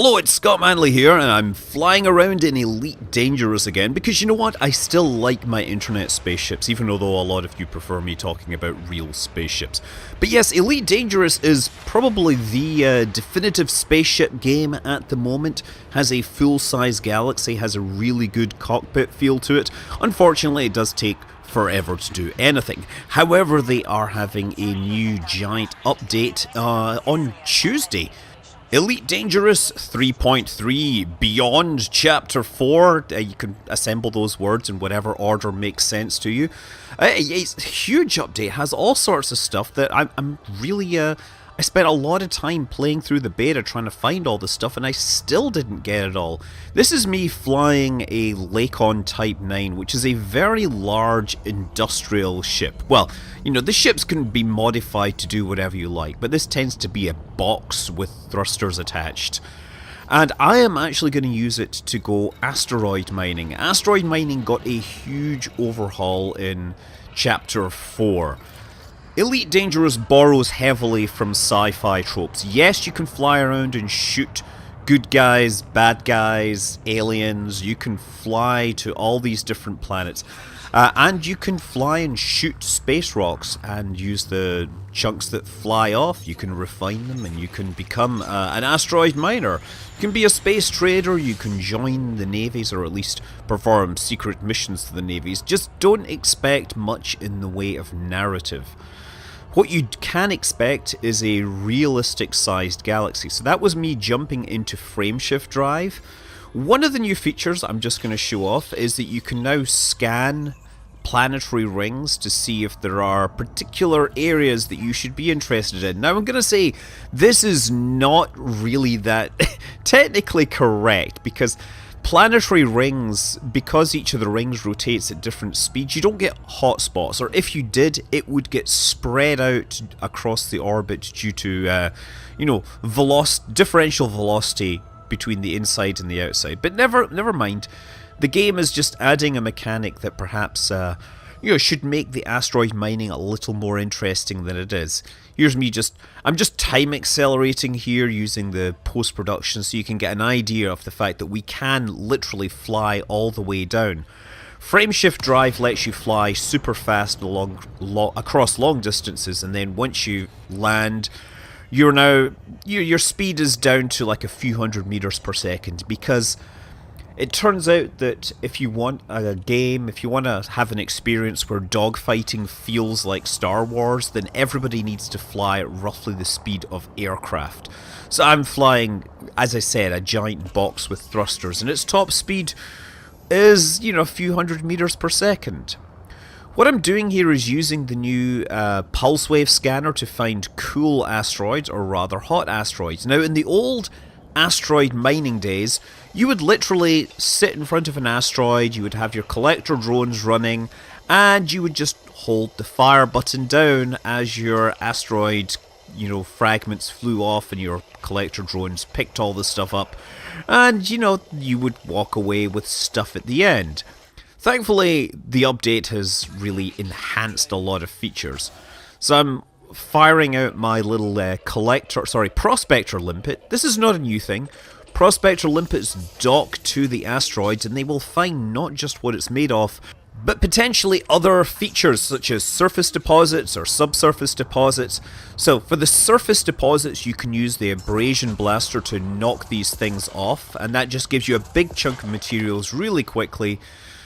Hello, it's Scott Manley here, and I'm flying around in Elite Dangerous again because you know what? I still like my internet spaceships, even though a lot of you prefer me talking about real spaceships. But yes, Elite Dangerous is probably the definitive spaceship game at the moment. Has a full-size galaxy, has a really good cockpit feel to it. Unfortunately, it does take forever to do anything. However, they are having a new giant update on Tuesday. Elite Dangerous 3.3 Beyond Chapter 4. You can assemble those words in whatever order makes sense to you. It's a huge update, has all sorts of stuff that I'm really... I spent a lot of time playing through the beta trying to find all the stuff, and I still didn't get it all. This is me flying a Lakon Type 9, which is a very large industrial ship. Well, you know, the ships can be modified to do whatever you like, but this tends to be a box with thrusters attached. And I am actually going to use it to go asteroid mining. Asteroid mining got a huge overhaul in Chapter 4. Elite Dangerous borrows heavily from sci-fi tropes. Yes, you can fly around and shoot good guys, bad guys, aliens. You can fly to all these different planets. And you can fly and shoot space rocks and use the chunks that fly off. You can refine them and you can become an asteroid miner. You can be a space trader, you can join the navies or at least perform secret missions to the navies. Just don't expect much in the way of narrative. What you can expect is a realistic sized galaxy. So that was me jumping into frameshift drive. One of the new features I'm just going to show off is that you can now scan planetary rings to see if there are particular areas that you should be interested in. Now I'm going to say this is not really that technically correct, because planetary rings, because each of the rings rotates at different speeds, you don't get hotspots, or if you did, it would get spread out across the orbit due to, you know, differential velocity between the inside and the outside. But never mind. The game is just adding a mechanic that perhaps, you know, should make the asteroid mining a little more interesting than it is. Here's me I'm just time accelerating here using the post-production so you can get an idea of the fact that we can literally fly all the way down. Frameshift drive lets you fly super fast across long distances, and then once you land, your speed is down to like a few hundred meters per second, because it turns out that if you want a game, if you want to have an experience where dogfighting feels like Star Wars, then everybody needs to fly at roughly the speed of aircraft. So I'm flying, as I said, a giant box with thrusters, and its top speed is, you know, a few hundred meters per second. What I'm doing here is using the new pulse wave scanner to find cool asteroids, or rather hot asteroids. Now, in the old asteroid mining days, you would literally sit in front of an asteroid, you would have your collector drones running, and you would just hold the fire button down as your asteroid, you know, fragments flew off and your collector drones picked all the stuff up, and, you know, you would walk away with stuff at the end. Thankfully, the update has really enhanced a lot of features. So I'm firing out my little prospector limpet. This is not a new thing. Prospector limpets dock to the asteroids and they will find not just what it's made of, but potentially other features such as surface deposits or subsurface deposits. So for the surface deposits, you can use the abrasion blaster to knock these things off, and that just gives you a big chunk of materials really quickly.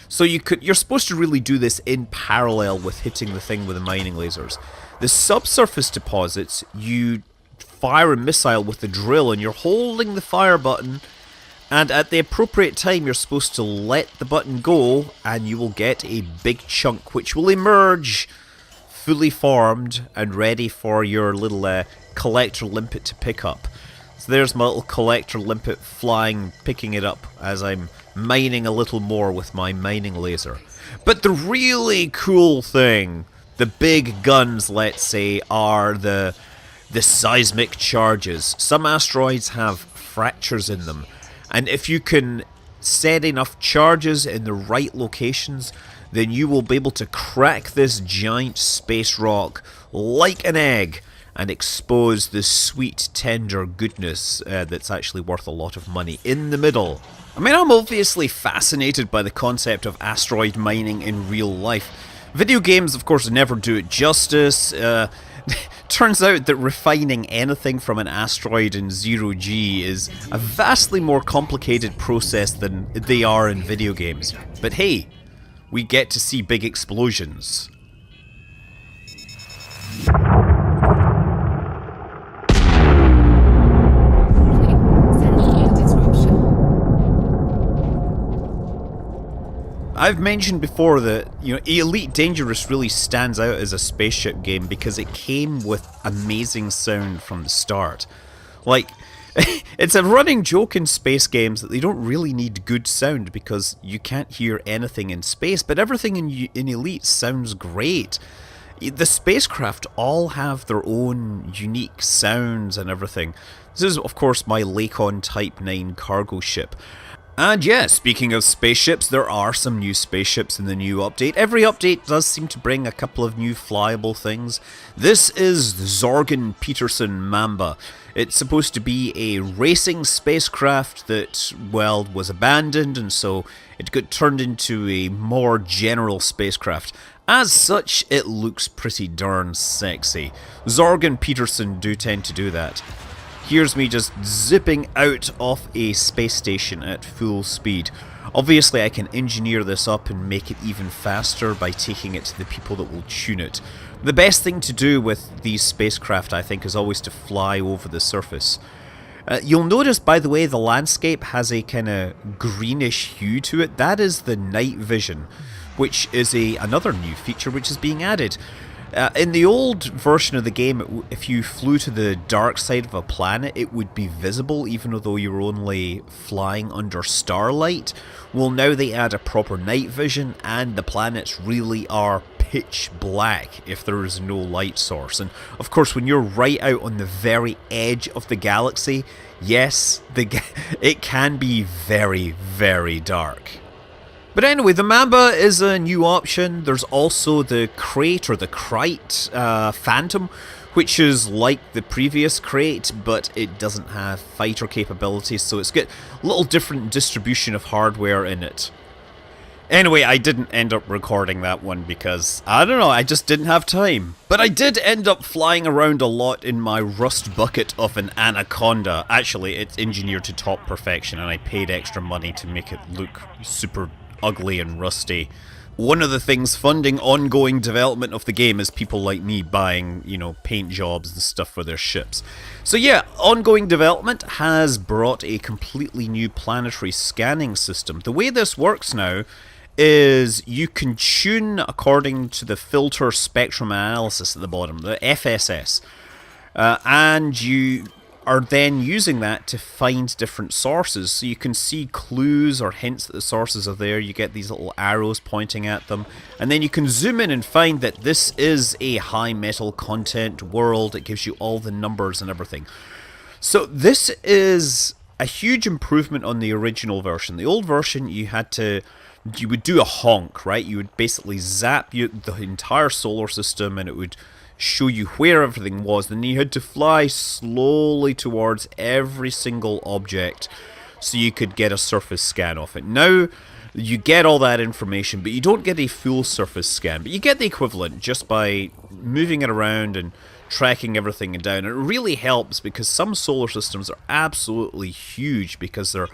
So you're supposed to really do this in parallel with hitting the thing with the mining lasers. The subsurface deposits, you fire a missile with the drill and you're holding the fire button, and at the appropriate time you're supposed to let the button go and you will get a big chunk which will emerge fully formed and ready for your little collector limpet to pick up. So there's my little collector limpet flying, picking it up as I'm mining a little more with my mining laser. But the really cool thing, the big guns, let's say, are the seismic charges. Some asteroids have fractures in them, and if you can set enough charges in the right locations, then you will be able to crack this giant space rock like an egg and expose the sweet, tender goodness that's actually worth a lot of money in the middle. I mean, I'm obviously fascinated by the concept of asteroid mining in real life. Video games, of course, never do it justice. Turns out that refining anything from an asteroid in zero-G is a vastly more complicated process than they are in video games. But hey, we get to see big explosions. I've mentioned before that, Elite Dangerous really stands out as a spaceship game because it came with amazing sound from the start. Like, it's a running joke in space games that they don't really need good sound because you can't hear anything in space, but everything in Elite sounds great. The spacecraft all have their own unique sounds and everything. This is, of course, my Lakon Type 9 cargo ship. And yeah, speaking of spaceships, there are some new spaceships in the new update. Every update does seem to bring a couple of new flyable things. This is the Zorgen Peterson Mamba. It's supposed to be a racing spacecraft that, well, was abandoned, and so it got turned into a more general spacecraft. As such, it looks pretty darn sexy. Zorgen Peterson do tend to do that. Here's me just zipping out of a space station at full speed. Obviously I can engineer this up and make it even faster by taking it to the people that will tune it. The best thing to do with these spacecraft, I think, is always to fly over the surface. You'll notice, by the way, the landscape has a kind of greenish hue to it. That is the night vision, which is another new feature which is being added. In the old version of the game, if you flew to the dark side of a planet, it would be visible even though you were only flying under starlight. Well, now they add a proper night vision, and the planets really are pitch black if there is no light source. And of course, when you're right out on the very edge of the galaxy, yes, it can be very, very dark. But anyway, the Mamba is a new option. There's also the Crate, or the Krite Phantom, which is like the previous Crate, but it doesn't have fighter capabilities, so it's got a little different distribution of hardware in it. Anyway, I didn't end up recording that one because, I don't know, I just didn't have time. But I did end up flying around a lot in my rust bucket of an Anaconda. Actually, it's engineered to top perfection, and I paid extra money to make it look super ugly and rusty. One of the things funding ongoing development of the game is people like me buying, paint jobs and stuff for their ships. So yeah, ongoing development has brought a completely new planetary scanning system. The way this works now is you can tune according to the filter spectrum analysis at the bottom, the FSS, and you are then using that to find different sources. So you can see clues or hints that the sources are there. You get these little arrows pointing at them, and then you can zoom in and find that this is a high metal content world. It gives you all the numbers and everything. So this is a huge improvement on the original version. The old version, you would do a honk, right? You would basically zap the entire solar system, and it would show you where everything was. Then you had to fly slowly towards every single object so you could get a surface scan of it. Now you get all that information, but you don't get a full surface scan, but you get the equivalent just by moving it around and tracking everything down. And it really helps because some solar systems are absolutely huge because they're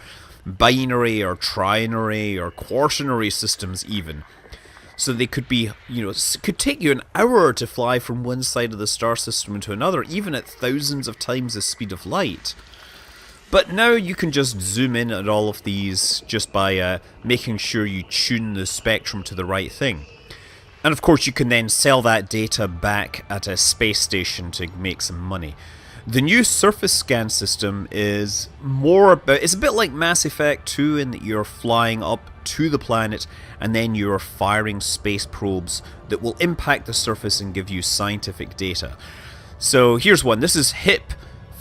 binary or trinary or quaternary systems even. So they could be, it could take you an hour to fly from one side of the star system to another, even at thousands of times the speed of light. But now you can just zoom in at all of these just by making sure you tune the spectrum to the right thing. And of course you can then sell that data back at a space station to make some money. The new surface scan system is it's a bit like Mass Effect 2 in that you're flying up to the planet and then you're firing space probes that will impact the surface and give you scientific data. So here's one. This is HIP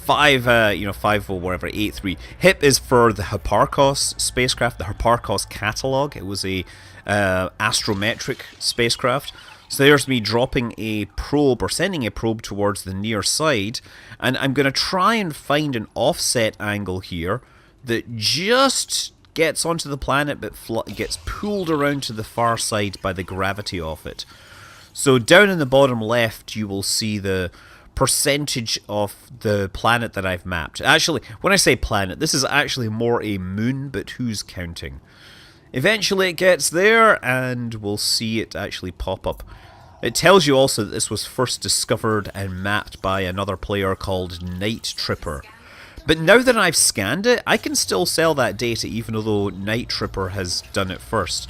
5083. HIP is for the Hipparcos spacecraft, the Hipparcos catalog. It was a astrometric spacecraft. So there's me dropping a probe, or sending a probe towards the near side, and I'm going to try and find an offset angle here that just gets onto the planet but gets pulled around to the far side by the gravity of it. So down in the bottom left you will see the percentage of the planet that I've mapped. Actually, when I say planet, this is actually more a moon, but who's counting? Eventually it gets there, and we'll see it actually pop up. It tells you also that this was first discovered and mapped by another player called Night Tripper. But now that I've scanned it, I can still sell that data even though Night Tripper has done it first.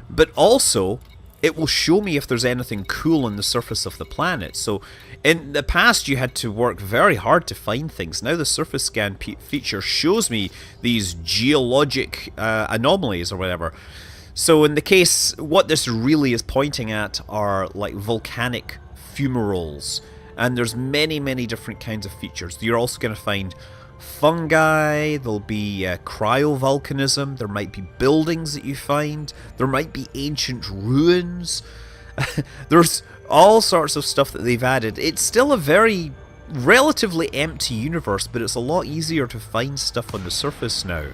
But also, it will show me if there's anything cool on the surface of the planet. So in the past you had to work very hard to find things. Now the surface scan feature shows me these geologic anomalies or whatever. So in the case, what this really is pointing at are like volcanic fumaroles. And there's many, many different kinds of features. You're also going to find fungi, there'll be cryovolcanism, there might be buildings that you find, there might be ancient ruins. There's all sorts of stuff that they've added. It's still a very relatively empty universe, but it's a lot easier to find stuff on the surface now.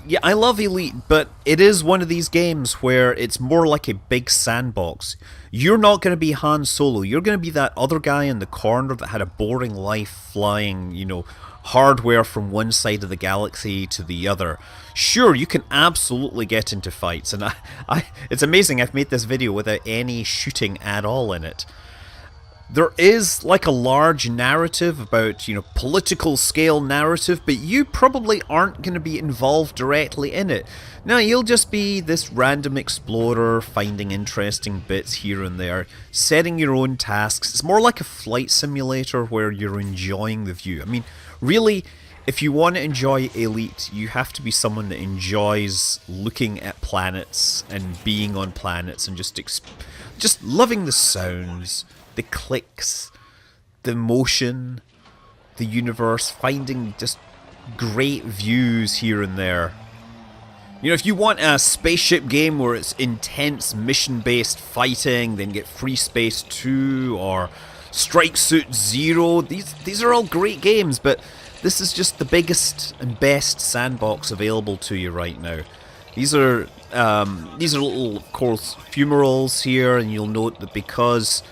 Yeah, I love Elite, but it is one of these games where it's more like a big sandbox. You're not going to be Han Solo. You're going to be that other guy in the corner that had a boring life flying, hardware from one side of the galaxy to the other. Sure, you can absolutely get into fights, and it's amazing I've made this video without any shooting at all in it. There is like a large narrative about, political scale narrative, but you probably aren't going to be involved directly in it. Now, you'll just be this random explorer finding interesting bits here and there, setting your own tasks. It's more like a flight simulator where you're enjoying the view. I mean, really, if you want to enjoy Elite, you have to be someone that enjoys looking at planets and being on planets and just loving the sounds, the clicks, the motion, the universe, finding just great views here and there. If you want a spaceship game where it's intense mission-based fighting, then get Free Space 2 or Strike Suit Zero, these are all great games, but this is just the biggest and best sandbox available to you right now. These are little, of course, fumaroles here, and you'll note that because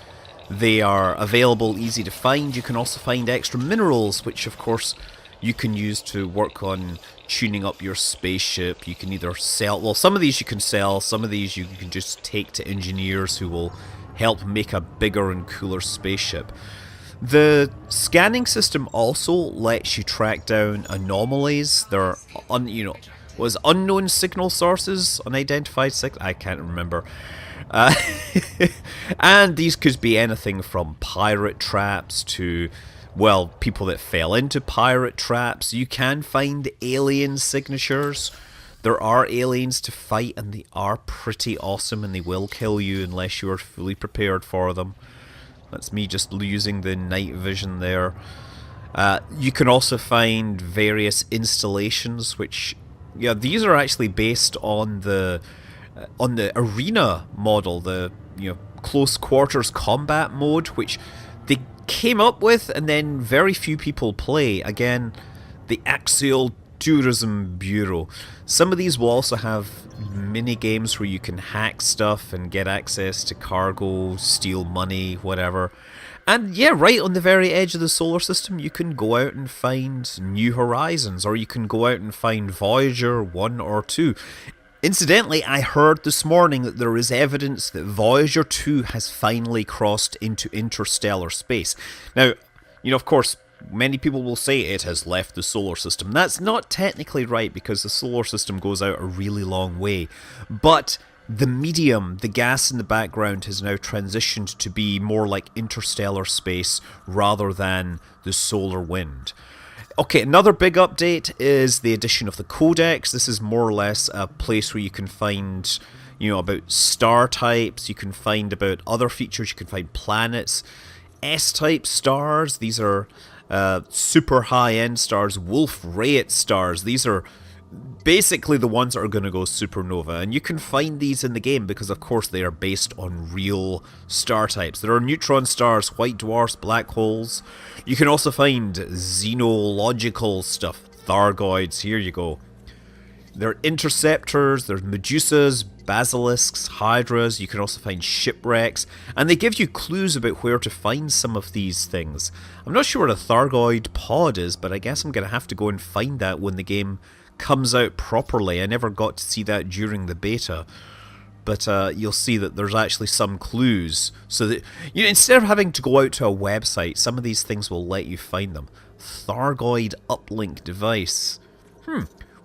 they are available, easy to find, you can also find extra minerals, which of course you can use to work on tuning up your spaceship. You can either sell, well, some of these you can sell, some of these you can just take to engineers who will help make a bigger and cooler spaceship. The scanning system also lets you track down anomalies. There are, unknown signal sources, unidentified signal, I can't remember. And these could be anything from pirate traps to, well, people that fell into pirate traps. You can find alien signatures. There are aliens to fight, and they are pretty awesome, and they will kill you unless you are fully prepared for them. That's me just using the night vision there. You can also find various installations, which, these are actually based on the arena model, the close quarters combat mode, which they came up with and then very few people play. Again, the Axial Tourism Bureau. Some of these will also have mini games where you can hack stuff and get access to cargo, steal money, whatever. And yeah, right on the very edge of the solar system, you can go out and find New Horizons, or you can go out and find Voyager 1 or 2. Incidentally, I heard this morning that there is evidence that Voyager 2 has finally crossed into interstellar space. Now, of course, many people will say it has left the solar system. That's not technically right, because the solar system goes out a really long way. But the medium, the gas in the background, has now transitioned to be more like interstellar space rather than the solar wind. Okay, another big update is the addition of the Codex. This is more or less a place where you can find, about star types, you can find about other features, you can find planets, S-type stars. These are super high-end stars, Wolf-Rayet stars. These are basically the ones that are going to go supernova, and you can find these in the game because of course they are based on real star types. There are neutron stars, white dwarfs, black holes. You can also find xenological stuff, Thargoids, here you go. There are interceptors, there's medusas, basilisks, hydras. You can also find shipwrecks, and they give you clues about where to find some of these things. I'm not sure what a Thargoid pod is, but I guess I'm going to have to go and find that when the game comes out properly. I never got to see that during the beta, but you'll see that there's actually some clues, so that instead of having to go out to a website, some of these things will let you find them. Thargoid uplink device.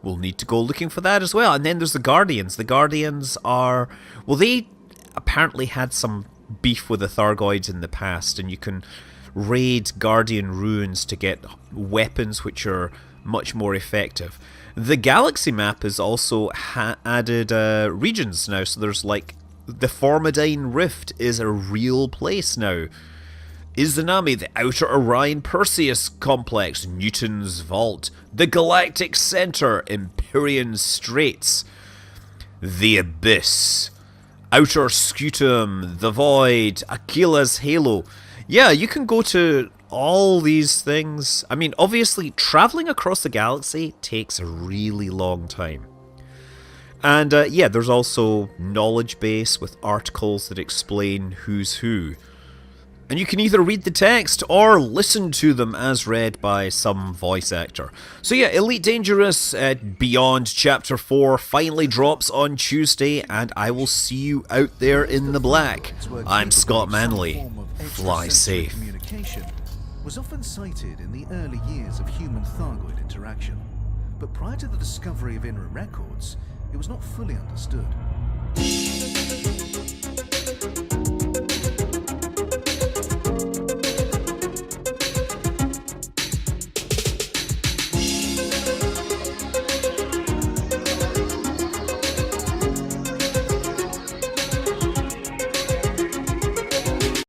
We'll need to go looking for that as well. And then there's the Guardians. The Guardians are, well, they apparently had some beef with the Thargoids in the past, and you can raid Guardian ruins to get weapons which are much more effective. The galaxy map has also added regions now, so there's like the Formidine Rift is a real place now. Izanami, the Outer Orion Perseus Complex, Newton's Vault, the Galactic Center, Empyrean Straits, the Abyss, Outer Scutum, the Void, Aquila's Halo. Yeah, you can go to all these things. I mean, obviously, traveling across the galaxy takes a really long time. And yeah, there's also knowledge base with articles that explain who's who. And you can either read the text or listen to them as read by some voice actor. So yeah, Elite Dangerous Beyond Chapter 4 finally drops on Tuesday, and I will see you out there in the black. I'm Scott Manley. Fly safe. Communication was often cited in the early years of human-Thargoid interaction, but prior to the discovery of INRA records, it was not fully understood.